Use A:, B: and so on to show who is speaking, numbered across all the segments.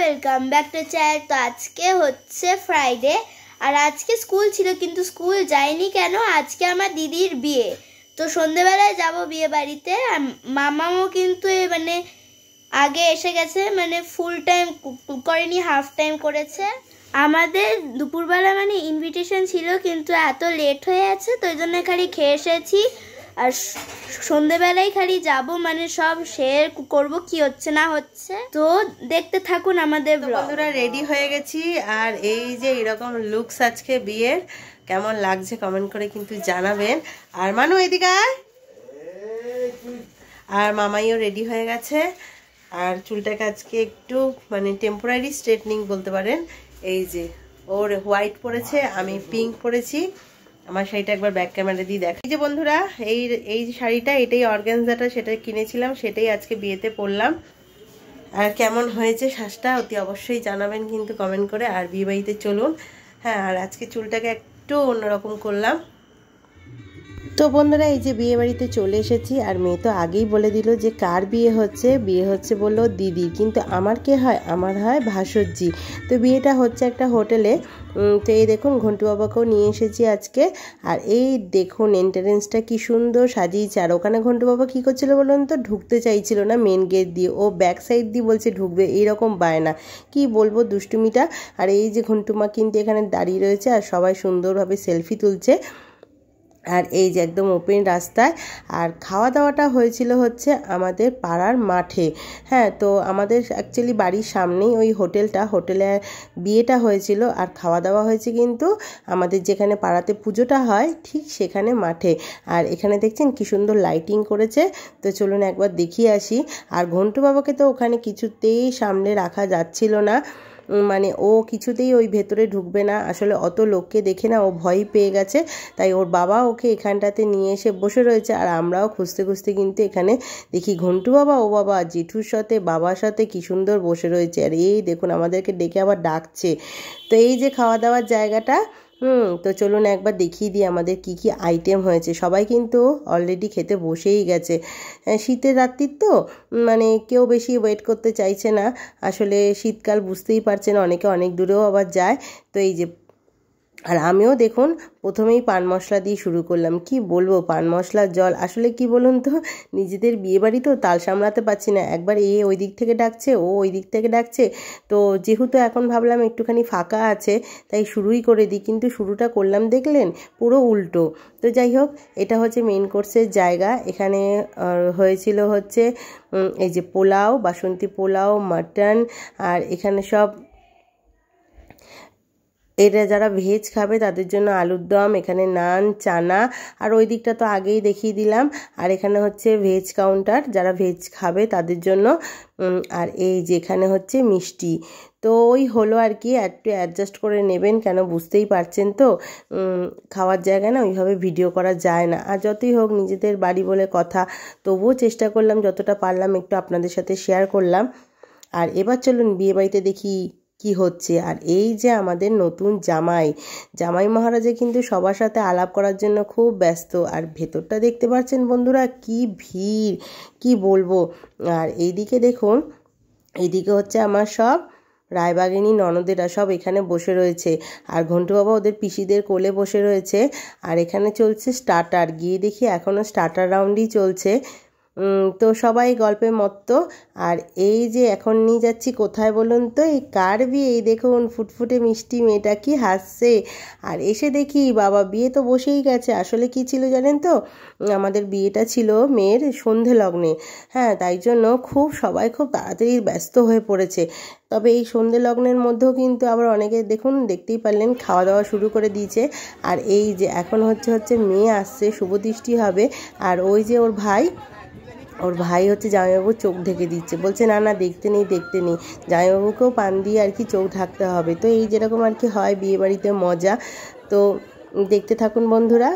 A: Welcome back to channel. তো আজকে হচ্ছে ফ্রাইডে আর আজকে স্কুল ছিল কিন্তু স্কুল যাইনি কেন, আজকে আমার দিদির বিয়ে। তো সন্ধ্যেবেলায় যাব বিয়ে বাড়িতে। আর মামাও কিন্তু মানে আগে এসে গেছে, মানে ফুল টাইম করেনি, হাফ টাইম করেছে। আমাদের দুপুরবেলা মানে ইনভিটেশন ছিল কিন্তু এত লেট হয়ে আছে, তো এই জন্য খালি খেয়ে এসেছি। আর সন্ধ্যেবেলায় খালি যাব, মানে সব শেয়ার করব কি হচ্ছে না হচ্ছে। তো দেখতে থাকুন আমাদের ব্লগ।
B: বন্ধুরা রেডি হয়ে গেছি, আর এই যে এরকম লুকস আজকে বিয়ের, কেমন লাগছে কমেন্ট করে কিন্তু জানাবেন। আর মানু এদিকে আয়। আর মামাইও রেডি হয়ে গেছে, আর চুলটাকে আজকে একটু মানে টেম্পোরারি স্ট্রেটনিং বলতে পারেন। এই যে ওর হোয়াইট পরেছে, আমি পিঙ্ক পরেছি। আমার শাড়িটা একবার ব্যাক ক্যামেরা দিয়ে দেখ। এই যে বন্ধুরা এই শাড়িটা, এটাই অর্গানজাটা, সেটা কিনেছিলাম, সেটাই আজকে বিয়েতে পরলাম। আর কেমন হয়েছে শ্বাসটা অতি অবশ্যই জানাবেন কিন্তু কমেন্ট করে। আর বিয়ে বাড়িতে চলুন। হ্যাঁ, আর আজকে চুলটাকে একটু অন্যরকম করলাম। তো বন্ধুরা এই যে বিয়ে বাড়িতে চলে এসেছি, আর মেয়ে তো আগেই বলে দিল যে কার বিয়ে হচ্ছে বললো দিদি, কিন্তু আমার কে হয়, আমার হয় ভাসুরজি। তো বিয়েটা হচ্ছে একটা হোটেলে। তো এই দেখুন ঘন্টু বাবাকেও নিয়ে এসেছি আজকে। আর এই দেখুন এন্ট্রান্সটা কি সুন্দর সাজিয়েছে। আর ওখানে ঘন্টু বাবা কী করছিল বলুন তো, ঢুকতে চাইছিল না মেন গেট দিয়ে, ও ব্যাক সাইড দিয়ে বলছে ঢুকবে, এইরকম বায়না, কি বলবো দুষ্টুমিটা। আর এই যে ঘন্টুমা কিন্তু এখানে দাঁড়িয়ে রয়েছে, আর সবাই সুন্দরভাবে সেলফি তুলছে। আর এই যে একদম ওপেন রাস্তায়। আর খাওয়া দাওয়াটা হয়েছিল হচ্ছে আমাদের পাড়ার মাঠে। হ্যাঁ, তো আমাদের অ্যাকচুয়ালি বাড়ির সামনেই ওই হোটেলে বিয়েটা হয়েছিল। আর খাওয়া দাওয়া হয়েছে কিন্তু আমাদের যেখানে পাড়াতে পুজোটা হয় ঠিক সেখানে মাঠে। আর এখানে দেখছেন কি সুন্দর লাইটিং করেছে। তো চলুন একবার দেখিয়ে আসি। আর ঘন্টু বাবাকে তো ওখানে কিছুতেই সামনে রাখা যাচ্ছিল না, মানে ও কিছুতেই ওই ভেতরে ঢুকবে না। আসলে অত লোককে দেখে না ও ভয় পেয়ে গেছে, তাই ওর বাবা ওকে এখানটাতে নিয়ে এসে বসে রয়েছে। আর আমরাও খুঁজতে খুঁজতে কিন্তু এখানে দেখি ঘন্টু বাবা, ও বাবা জেঠুর সাথে বাবার সাথে কি সুন্দর বসে রয়েছে। আর এই দেখুন আমাদেরকে ডেকে আবার ডাকছে। তো এই যে খাওয়া দাওয়ার জায়গাটা, তো চলুন একবার দেখিয়ে দিই আমাদের কি কি আইটেম হয়েছে। সবাই কিন্তু অলরেডি খেতে বসেই গেছে। শীতের রাত্রির তো মানে কেউ বেশি ওয়েট করতে চাইছে না। আসলে শীতকাল বুঝতেই পারছেন, অনেকে অনেক দূরেও আবার যায়। তো এই যে, আর আমিও দেখুন প্রথমেই পান মশলা দিয়ে শুরু করলাম। কি বলবো, পান মশলার জল। আসলে কি বলুন তো, নিজেদের বিয়ে বাড়ি তো তাল সামলাতে পারছি না, একবার ওই দিক থেকে ডাকছে, ও ওই দিক থেকে ডাকছে। তো যেহেতু এখন ভাবলাম একটুখানি ফাঁকা আছে তাই শুরুই করে দিই, কিন্তু শুরুটা করলাম দেখলেন পুরো উল্টো। তো যাই হোক, এটা হচ্ছে মেন কোর্সের জায়গা। এখানে হয়েছিল হচ্ছে এই যে পোলাও, বাসন্তী পোলাও, মাটন, আর এখানে সব এটা যারা ভেজ খাবে তাদের জন্য আলুর দম, এখানে নান, চানা। আর ওই দিকটা তো আগেই দেখিয়ে দিলাম। আর এখানে হচ্ছে ভেজ কাউন্টার, যারা ভেজ খাবে তাদের জন্য। আর এই যে এখানে হচ্ছে মিষ্টি। তো ওই হলো আর কি, একটু অ্যাডজাস্ট করে নেবেন, কেন বুঝতেই পারছেন তো খাওয়ার জায়গায় না ওইভাবে ভিডিও করা যায় না। আর যতই হোক নিজেদের বাড়ি বলে কথা, তবুও চেষ্টা করলাম যতটা পারলাম একটু আপনাদের সাথে শেয়ার করলাম। আর এবার চলুন বিয়ে বাড়িতে দেখি কি হচ্ছে। আর এই যে আমাদের নতুন জামাই মহারাজা কিন্তু সবার সাথে আলাপ করার জন্য খুব ব্যস্ত। আর ভেতরটা দেখতে পাচ্ছেন বন্ধুরা কি ভিড়, কি বলবো। আর এইদিকে দেখুন, এইদিকে হচ্ছে আমার সব রায়বাগিনী ননদেরা সব এখানে বসে রয়েছে। আর ঘন্টু বাবা ওদের পিসিদের কোলে বসে রয়েছে। আর এখানে চলছে স্টার্টার, গিয়ে দেখি এখনও স্টার্টার রাউন্ডই চলছে। তো সবাই গল্পে মত্ত। আর এই যে এখন নিয়ে যাচ্ছি কোথায় বলুন তো, এই কার বিয়ে। এই দেখুন ফুটফুটে মিষ্টি মেয়েটা কি হাসছে। আর এসে দেখি বাবা বিয়ে তো বসেই গেছে। আসলে কি ছিল জানেন তো, আমাদের বিয়েটা ছিল মেয়ের সন্ধে লগ্নে। হ্যাঁ, তাই জন্য সবাই খুব তাড়াতাড়ি ব্যস্ত হয়ে পড়েছে। তবে এই সন্ধে লগ্নের মধ্যেও কিন্তু আবার অনেকে দেখুন, দেখতেই পারলেন খাওয়া দাওয়া শুরু করে দিয়েছে। আর এই যে এখন হচ্ছে মেয়ে আসছে, শুভদৃষ্টি হবে। আর ওই যে ওর ভাই হচ্ছে জামাইবাবুর চোখ ঢেকে দিচ্ছে, বলছে না না দেখতে নেই। জামাইবাবুকেও পান দিয়ে আর কি চোখ ঢাকতে হবে। তো এই যেরকম আর কি হয় বিয়ে বাড়িতে মজা। তো দেখতে থাকুন বন্ধুরা।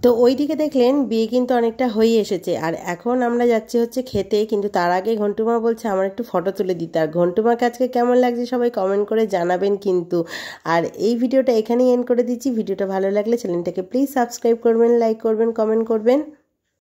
B: তো ওইদিকে দেখলেন বিয়ে কিন্তু অনেকটা হয়ে এসেছে, আর এখন আমরা যাচ্ছি হচ্ছে খেতে। কিন্তু তার আগে ঘন্টুমা বলছে আমার একটু ফটো তুলে দিতে। আর ঘন্টুমাকে আজকে কেমন লাগছে সবাই কমেন্ট করে জানাবেন কিন্তু। আর এই ভিডিওটা এখানেই এন্ড করে দিচ্ছি। ভিডিওটা ভালো লাগলে চ্যানেলটাকে প্লিজ সাবস্ক্রাইব করবেন, লাইক করবেন, কমেন্ট করবেন।